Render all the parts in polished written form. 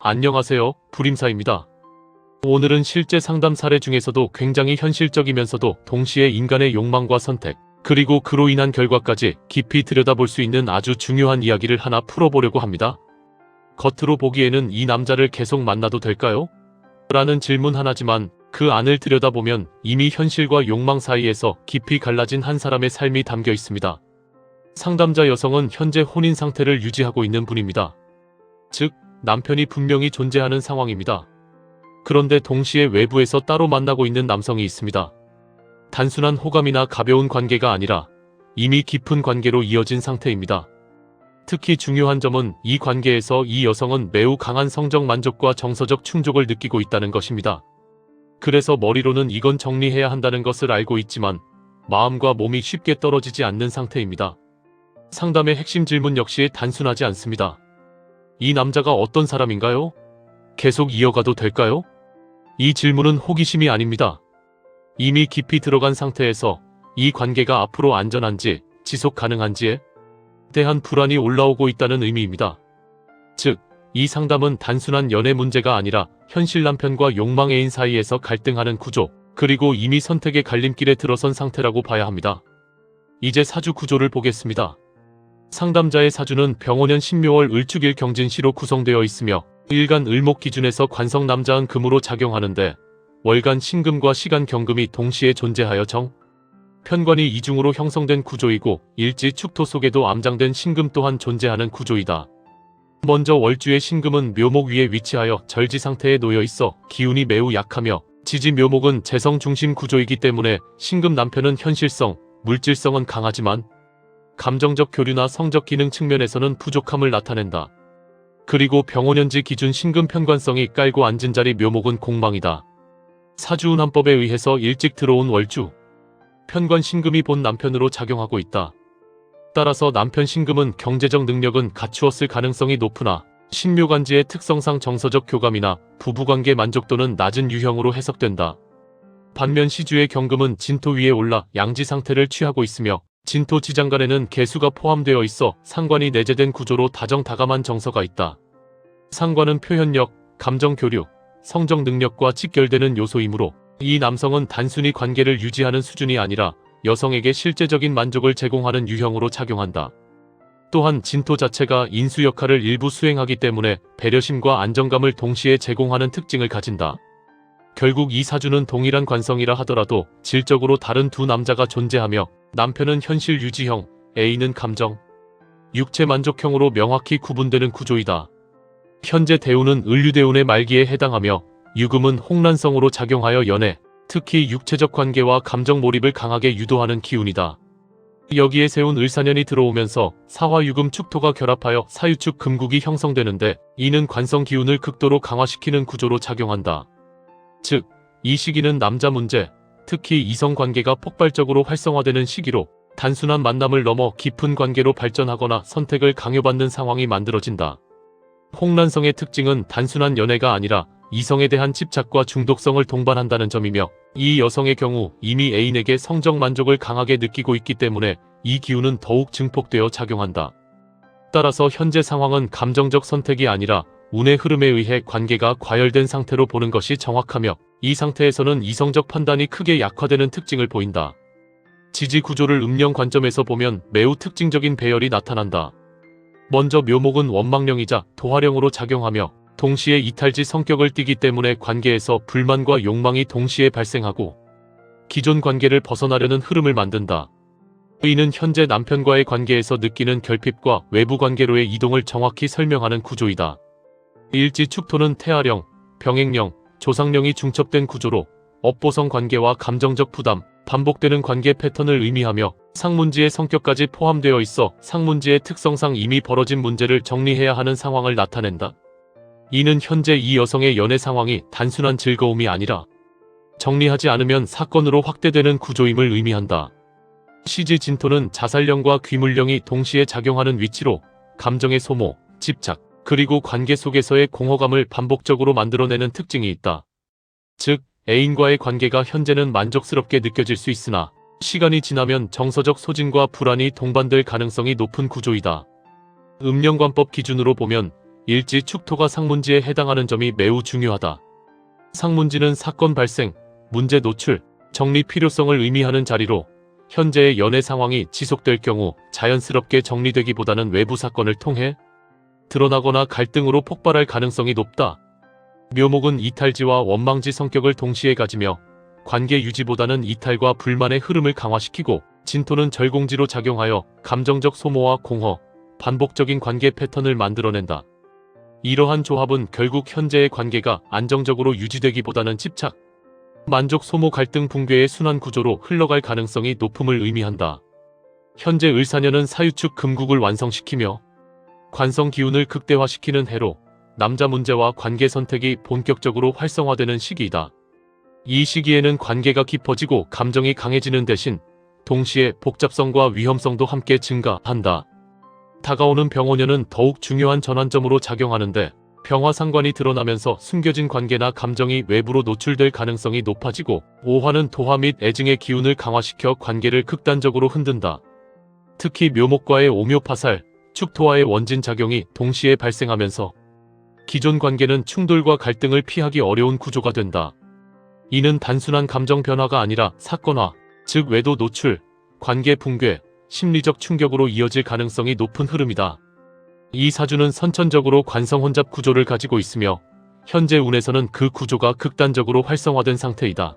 안녕하세요, 불임사입니다. 오늘은 실제 상담 사례 중에서도 굉장히 현실적이면서도 동시에 인간의 욕망과 선택, 그리고 그로 인한 결과까지 깊이 들여다볼 수 있는 아주 중요한 이야기를 하나 풀어보려고 합니다. 겉으로 보기에는 이 남자를 계속 만나도 될까요? 라는 질문 하나지만 그 안을 들여다보면 이미 현실과 욕망 사이에서 깊이 갈라진 한 사람의 삶이 담겨 있습니다. 상담자 여성은 현재 혼인 상태를 유지하고 있는 분입니다. 즉, 남편이 분명히 존재하는 상황입니다. 그런데 동시에 외부에서 따로 만나고 있는 남성이 있습니다. 단순한 호감이나 가벼운 관계가 아니라 이미 깊은 관계로 이어진 상태입니다. 특히 중요한 점은 이 관계에서 이 여성은 매우 강한 성적 만족과 정서적 충족을 느끼고 있다는 것입니다. 그래서 머리로는 이건 정리해야 한다는 것을 알고 있지만 마음과 몸이 쉽게 떨어지지 않는 상태입니다. 상담의 핵심 질문 역시 단순하지 않습니다. 이 남자가 어떤 사람인가요? 계속 이어가도 될까요? 이 질문은 호기심이 아닙니다. 이미 깊이 들어간 상태에서 이 관계가 앞으로 안전한지, 지속 가능한지에 대한 불안이 올라오고 있다는 의미입니다. 즉, 이 상담은 단순한 연애 문제가 아니라 현실 남편과 욕망 애인 사이에서 갈등하는 구조, 그리고 이미 선택의 갈림길에 들어선 상태라고 봐야 합니다. 이제 사주 구조를 보겠습니다. 상담자의 사주는 병원년 신묘월 을축일 경진시로 구성되어 있으며 일간 을목 기준에서 관성 남자은 금으로 작용하는데 월간 신금과 시간 경금이 동시에 존재하여 편관이 이중으로 형성된 구조이고 일지 축토 속에도 암장된 신금 또한 존재하는 구조이다. 먼저 월주의 신금은 묘목 위에 위치하여 절지 상태에 놓여 있어 기운이 매우 약하며 지지 묘목은 재성 중심 구조이기 때문에 신금 남편은 현실성, 물질성은 강하지만 감정적 교류나 성적 기능 측면에서는 부족함을 나타낸다. 그리고 병원연지 기준 신금 편관성이 깔고 앉은 자리 묘목은 공망이다. 사주운함법에 의해서 일찍 들어온 월주, 편관 신금이 본 남편으로 작용하고 있다. 따라서 남편 신금은 경제적 능력은 갖추었을 가능성이 높으나 신묘간지의 특성상 정서적 교감이나 부부관계 만족도는 낮은 유형으로 해석된다. 반면 시주의 경금은 진토 위에 올라 양지 상태를 취하고 있으며 진토 지장간에는 개수가 포함되어 있어 상관이 내재된 구조로 다정다감한 정서가 있다. 상관은 표현력, 감정 교류, 성적 능력과 직결되는 요소이므로 이 남성은 단순히 관계를 유지하는 수준이 아니라 여성에게 실제적인 만족을 제공하는 유형으로 작용한다. 또한 진토 자체가 인수 역할을 일부 수행하기 때문에 배려심과 안정감을 동시에 제공하는 특징을 가진다. 결국 이 사주는 동일한 관성이라 하더라도 질적으로 다른 두 남자가 존재하며 남편은 현실 유지형, 애인은 감정, 육체 만족형으로 명확히 구분되는 구조이다. 현재 대운은 을류대운의 말기에 해당하며 유금은 홍란성으로 작용하여 연애, 특히 육체적 관계와 감정 몰입을 강하게 유도하는 기운이다. 여기에 세운 을사년이 들어오면서 사화유금 축토가 결합하여 사유축 금국이 형성되는데 이는 관성 기운을 극도로 강화시키는 구조로 작용한다. 즉, 이 시기는 남자 문제, 특히 이성 관계가 폭발적으로 활성화되는 시기로 단순한 만남을 넘어 깊은 관계로 발전하거나 선택을 강요받는 상황이 만들어진다. 홍란성의 특징은 단순한 연애가 아니라 이성에 대한 집착과 중독성을 동반한다는 점이며 이 여성의 경우 이미 애인에게 성적 만족을 강하게 느끼고 있기 때문에 이 기운은 더욱 증폭되어 작용한다. 따라서 현재 상황은 감정적 선택이 아니라 운의 흐름에 의해 관계가 과열된 상태로 보는 것이 정확하며 이 상태에서는 이성적 판단이 크게 약화되는 특징을 보인다. 지지 구조를 음령 관점에서 보면 매우 특징적인 배열이 나타난다. 먼저 묘목은 원망령이자 도화령으로 작용하며 동시에 이탈지 성격을 띠기 때문에 관계에서 불만과 욕망이 동시에 발생하고 기존 관계를 벗어나려는 흐름을 만든다. 이는 현재 남편과의 관계에서 느끼는 결핍과 외부 관계로의 이동을 정확히 설명하는 구조이다. 일지 축토는 태아령, 병행령, 조상령이 중첩된 구조로 업보성 관계와 감정적 부담, 반복되는 관계 패턴을 의미하며 상문지의 성격까지 포함되어 있어 상문지의 특성상 이미 벌어진 문제를 정리해야 하는 상황을 나타낸다. 이는 현재 이 여성의 연애 상황이 단순한 즐거움이 아니라 정리하지 않으면 사건으로 확대되는 구조임을 의미한다. 시지 진토는 자살령과 귀물령이 동시에 작용하는 위치로 감정의 소모, 집착, 그리고 관계 속에서의 공허감을 반복적으로 만들어내는 특징이 있다. 즉, 애인과의 관계가 현재는 만족스럽게 느껴질 수 있으나 시간이 지나면 정서적 소진과 불안이 동반될 가능성이 높은 구조이다. 음령관법 기준으로 보면 일지 축토가 상문지에 해당하는 점이 매우 중요하다. 상문지는 사건 발생, 문제 노출, 정리 필요성을 의미하는 자리로 현재의 연애 상황이 지속될 경우 자연스럽게 정리되기보다는 외부 사건을 통해 드러나거나 갈등으로 폭발할 가능성이 높다. 묘목은 이탈지와 원망지 성격을 동시에 가지며 관계 유지보다는 이탈과 불만의 흐름을 강화시키고, 진토는 절공지로 작용하여 감정적 소모와 공허, 반복적인 관계 패턴을 만들어낸다. 이러한 조합은 결국 현재의 관계가 안정적으로 유지되기보다는 집착, 만족, 소모, 갈등, 붕괴의 순환 구조로 흘러갈 가능성이 높음을 의미한다. 현재 을사년은 사유축 금국을 완성시키며 관성 기운을 극대화시키는 해로 남자 문제와 관계 선택이 본격적으로 활성화되는 시기이다. 이 시기에는 관계가 깊어지고 감정이 강해지는 대신 동시에 복잡성과 위험성도 함께 증가한다. 다가오는 병오년은 더욱 중요한 전환점으로 작용하는데, 병화상관이 드러나면서 숨겨진 관계나 감정이 외부로 노출될 가능성이 높아지고, 오화는 도화 및 애증의 기운을 강화시켜 관계를 극단적으로 흔든다. 특히 묘목과의 오묘파살, 축토와의 원진작용이 동시에 발생하면서 기존 관계는 충돌과 갈등을 피하기 어려운 구조가 된다. 이는 단순한 감정 변화가 아니라 사건화, 즉 외도 노출, 관계 붕괴, 심리적 충격으로 이어질 가능성이 높은 흐름이다. 이 사주는 선천적으로 관성 혼잡 구조를 가지고 있으며 현재 운에서는 그 구조가 극단적으로 활성화된 상태이다.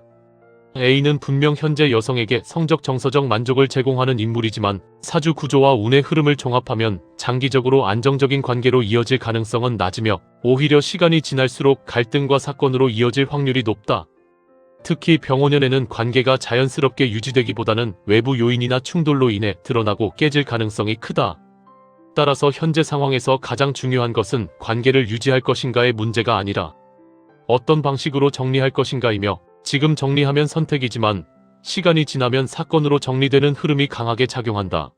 A는 분명 현재 여성에게 성적 정서적 만족을 제공하는 인물이지만 사주 구조와 운의 흐름을 종합하면 장기적으로 안정적인 관계로 이어질 가능성은 낮으며, 오히려 시간이 지날수록 갈등과 사건으로 이어질 확률이 높다. 특히 병오년에는 관계가 자연스럽게 유지되기보다는 외부 요인이나 충돌로 인해 드러나고 깨질 가능성이 크다. 따라서 현재 상황에서 가장 중요한 것은 관계를 유지할 것인가의 문제가 아니라 어떤 방식으로 정리할 것인가이며, 지금 정리하면 선택이지만 시간이 지나면 사건으로 정리되는 흐름이 강하게 작용한다.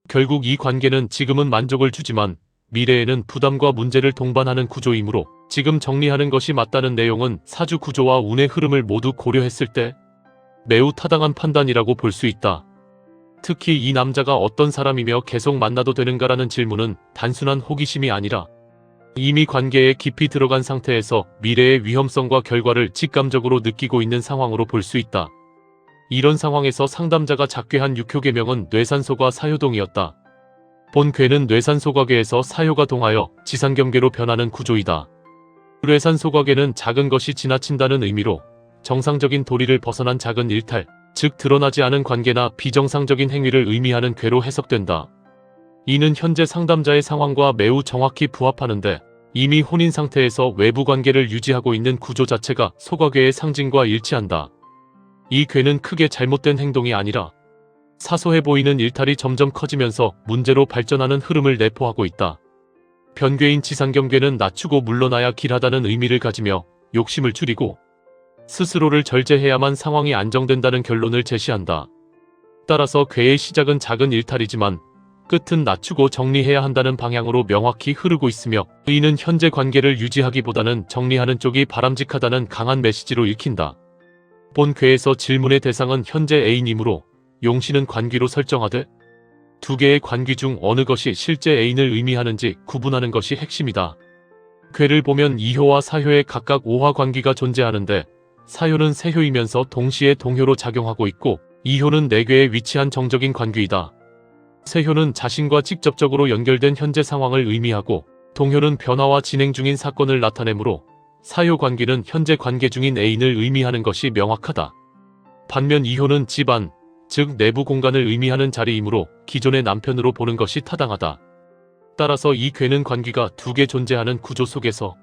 결국 이 관계는 지금은 만족을 주지만 미래에는 부담과 문제를 동반하는 구조이므로 지금 정리하는 것이 맞다는 내용은 사주 구조와 운의 흐름을 모두 고려했을 때 매우 타당한 판단이라고 볼 수 있다. 특히 이 남자가 어떤 사람이며 계속 만나도 되는가라는 질문은 단순한 호기심이 아니라 이미 관계에 깊이 들어간 상태에서 미래의 위험성과 결과를 직감적으로 느끼고 있는 상황으로 볼 수 있다. 이런 상황에서 상담자가 작괴한 육효계명은 뇌산소과 사효동이었다. 본 괴는 뇌산소과계에서 사효가 동하여 지상경계로 변하는 구조이다. 뇌산소과계는 작은 것이 지나친다는 의미로 정상적인 도리를 벗어난 작은 일탈, 즉 드러나지 않은 관계나 비정상적인 행위를 의미하는 괴로 해석된다. 이는 현재 상담자의 상황과 매우 정확히 부합하는데, 이미 혼인 상태에서 외부 관계를 유지하고 있는 구조 자체가 소과괴의 상징과 일치한다. 이 괴는 크게 잘못된 행동이 아니라 사소해 보이는 일탈이 점점 커지면서 문제로 발전하는 흐름을 내포하고 있다. 변괴인 지상경괴는 낮추고 물러나야 길하다는 의미를 가지며 욕심을 줄이고 스스로를 절제해야만 상황이 안정된다는 결론을 제시한다. 따라서 괴의 시작은 작은 일탈이지만 끝은 낮추고 정리해야 한다는 방향으로 명확히 흐르고 있으며, 이는 현재 관계를 유지하기보다는 정리하는 쪽이 바람직하다는 강한 메시지로 읽힌다. 본 괴에서 질문의 대상은 현재 애인이므로 용신은 관귀로 설정하되 두 개의 관귀 중 어느 것이 실제 애인을 의미하는지 구분하는 것이 핵심이다. 괴를 보면 이효와 사효에 각각 오화 관귀가 존재하는데, 사효는 세효이면서 동시에 동효로 작용하고 있고, 이효는 내괴에 위치한 정적인 관귀이다. 세효는 자신과 직접적으로 연결된 현재 상황을 의미하고, 동효는 변화와 진행 중인 사건을 나타내므로 사효 관귀는 현재 관계 중인 애인을 의미하는 것이 명확하다. 반면 이효는 집안, 즉 내부 공간을 의미하는 자리이므로 기존의 남편으로 보는 것이 타당하다. 따라서 이 괴는 관귀가 두 개 존재하는 구조 속에서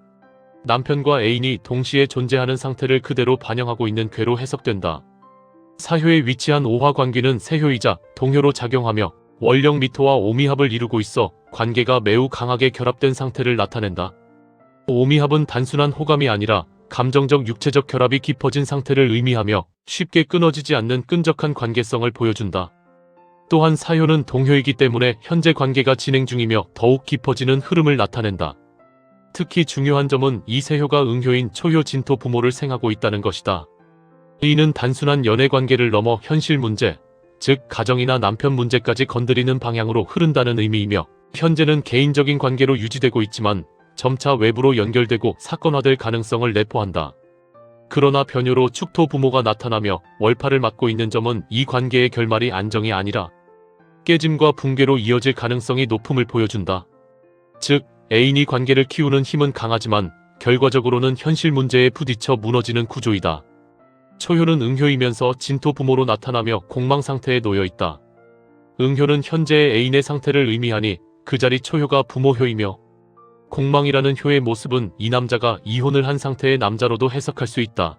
남편과 애인이 동시에 존재하는 상태를 그대로 반영하고 있는 괴로 해석된다. 사효에 위치한 오화 관귀는 세효이자 동효로 작용하며 원령 미토와 오미합을 이루고 있어 관계가 매우 강하게 결합된 상태를 나타낸다. 오미합은 단순한 호감이 아니라 감정적 육체적 결합이 깊어진 상태를 의미하며 쉽게 끊어지지 않는 끈적한 관계성을 보여준다. 또한 사효는 동효이기 때문에 현재 관계가 진행 중이며 더욱 깊어지는 흐름을 나타낸다. 특히 중요한 점은 이 세효가 응효인 초효 진토 부모를 생하고 있다는 것이다. 이는 단순한 연애 관계를 넘어 현실 문제, 즉 가정이나 남편 문제까지 건드리는 방향으로 흐른다는 의미이며, 현재는 개인적인 관계로 유지되고 있지만 점차 외부로 연결되고 사건화될 가능성을 내포한다. 그러나 변효로 축토 부모가 나타나며 월파를 맡고 있는 점은 이 관계의 결말이 안정이 아니라 깨짐과 붕괴로 이어질 가능성이 높음을 보여준다. 즉, 애인이 관계를 키우는 힘은 강하지만 결과적으로는 현실 문제에 부딪혀 무너지는 구조이다. 초효는 응효이면서 진토 부모로 나타나며 공망 상태에 놓여 있다. 응효는 현재의 애인의 상태를 의미하니 그 자리 초효가 부모효이며, 공망이라는 효의 모습은 이 남자가 이혼을 한 상태의 남자로도 해석할 수 있다.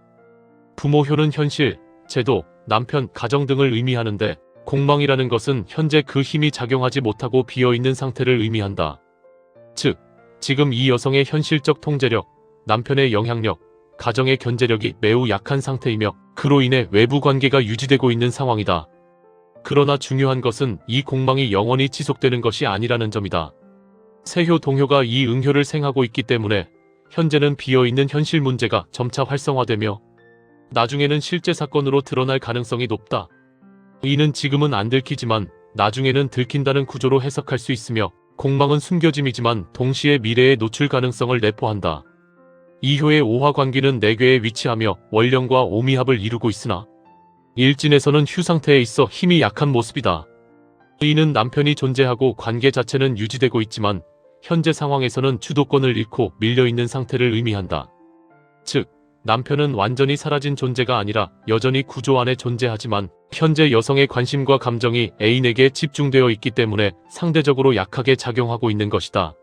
부모효는 현실, 제도, 남편, 가정 등을 의미하는데, 공망이라는 것은 현재 그 힘이 작용하지 못하고 비어있는 상태를 의미한다. 즉, 지금 이 여성의 현실적 통제력, 남편의 영향력, 가정의 견제력이 매우 약한 상태이며 그로 인해 외부 관계가 유지되고 있는 상황이다. 그러나 중요한 것은 이 공망이 영원히 지속되는 것이 아니라는 점이다. 세효 동효가 이 응효를 생하고 있기 때문에 현재는 비어있는 현실 문제가 점차 활성화되며 나중에는 실제 사건으로 드러날 가능성이 높다. 이는 지금은 안 들키지만 나중에는 들킨다는 구조로 해석할 수 있으며, 공망은 숨겨짐이지만 동시에 미래의 노출 가능성을 내포한다. 이 효의 오화관기는 내괴에 위치하며 원령과 오미합을 이루고 있으나 일진에서는 휴 상태에 있어 힘이 약한 모습이다. 이는 남편이 존재하고 관계 자체는 유지되고 있지만 현재 상황에서는 주도권을 잃고 밀려있는 상태를 의미한다. 즉, 남편은 완전히 사라진 존재가 아니라 여전히 구조 안에 존재하지만 현재 여성의 관심과 감정이 애인에게 집중되어 있기 때문에 상대적으로 약하게 작용하고 있는 것이다.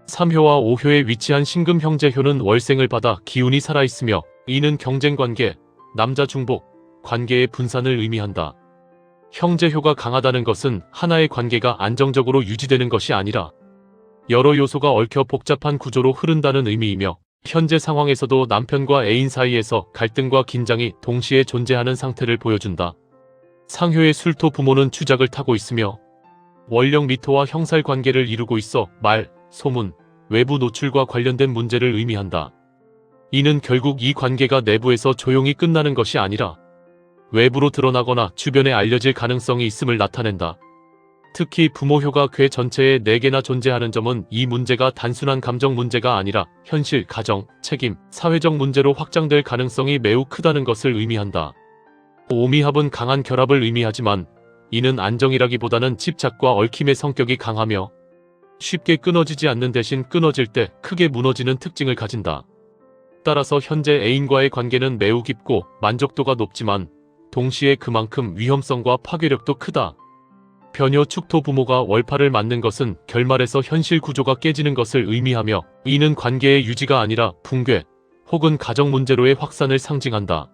3효와 5효에 위치한 신금 형제효는 월생을 받아 기운이 살아있으며 이는 경쟁관계, 남자 중복, 관계의 분산을 의미한다. 형제효가 강하다는 것은 하나의 관계가 안정적으로 유지되는 것이 아니라 여러 요소가 얽혀 복잡한 구조로 흐른다는 의미이며, 현재 상황에서도 남편과 애인 사이에서 갈등과 긴장이 동시에 존재하는 상태를 보여준다. 상효의 술토 부모는 추작을 타고 있으며 월령 미토와 형살 관계를 이루고 있어 말, 소문, 외부 노출과 관련된 문제를 의미한다. 이는 결국 이 관계가 내부에서 조용히 끝나는 것이 아니라 외부로 드러나거나 주변에 알려질 가능성이 있음을 나타낸다. 특히 부모효가 궤 전체에 4개나 존재하는 점은 이 문제가 단순한 감정 문제가 아니라 현실, 가정, 책임, 사회적 문제로 확장될 가능성이 매우 크다는 것을 의미한다. 오미합은 강한 결합을 의미하지만 이는 안정이라기보다는 집착과 얽힘의 성격이 강하며 쉽게 끊어지지 않는 대신 끊어질 때 크게 무너지는 특징을 가진다. 따라서 현재 애인과의 관계는 매우 깊고 만족도가 높지만 동시에 그만큼 위험성과 파괴력도 크다. 변효 축토 부모가 월파를 맞는 것은 결말에서 현실 구조가 깨지는 것을 의미하며 이는 관계의 유지가 아니라 붕괴 혹은 가정 문제로의 확산을 상징한다.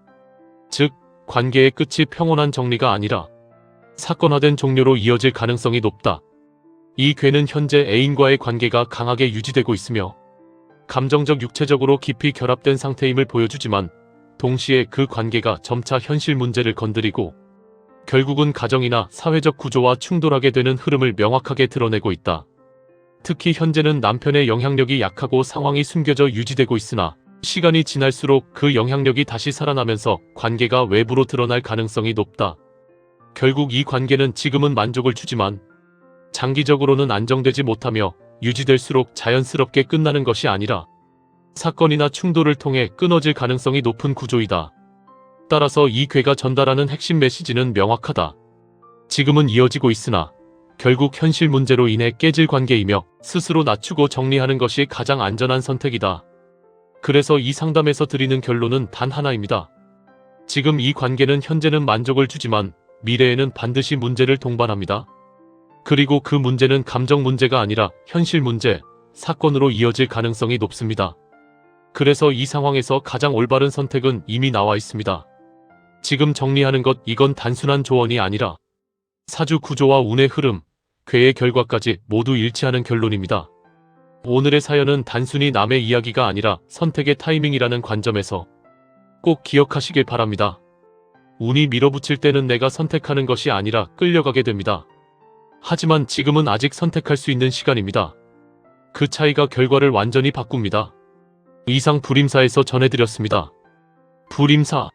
즉, 관계의 끝이 평온한 정리가 아니라 사건화된 종료로 이어질 가능성이 높다. 이 궤는 현재 애인과의 관계가 강하게 유지되고 있으며 감정적 육체적으로 깊이 결합된 상태임을 보여주지만 동시에 그 관계가 점차 현실 문제를 건드리고 결국은 가정이나 사회적 구조와 충돌하게 되는 흐름을 명확하게 드러내고 있다. 특히 현재는 남편의 영향력이 약하고 상황이 숨겨져 유지되고 있으나 시간이 지날수록 그 영향력이 다시 살아나면서 관계가 외부로 드러날 가능성이 높다. 결국 이 관계는 지금은 만족을 주지만 장기적으로는 안정되지 못하며 유지될수록 자연스럽게 끝나는 것이 아니라 사건이나 충돌을 통해 끊어질 가능성이 높은 구조이다. 따라서 이 궤가 전달하는 핵심 메시지는 명확하다. 지금은 이어지고 있으나 결국 현실 문제로 인해 깨질 관계이며 스스로 낮추고 정리하는 것이 가장 안전한 선택이다. 그래서 이 상담에서 드리는 결론은 단 하나입니다. 지금 이 관계는 현재는 만족을 주지만 미래에는 반드시 문제를 동반합니다. 그리고 그 문제는 감정 문제가 아니라 현실 문제, 사건으로 이어질 가능성이 높습니다. 그래서 이 상황에서 가장 올바른 선택은 이미 나와 있습니다. 지금 정리하는 것, 이건 단순한 조언이 아니라 사주 구조와 운의 흐름, 궤의 결과까지 모두 일치하는 결론입니다. 오늘의 사연은 단순히 남의 이야기가 아니라 선택의 타이밍이라는 관점에서 꼭 기억하시길 바랍니다. 운이 밀어붙일 때는 내가 선택하는 것이 아니라 끌려가게 됩니다. 하지만 지금은 아직 선택할 수 있는 시간입니다. 그 차이가 결과를 완전히 바꿉니다. 이상 불임사에서 전해드렸습니다. 불임사.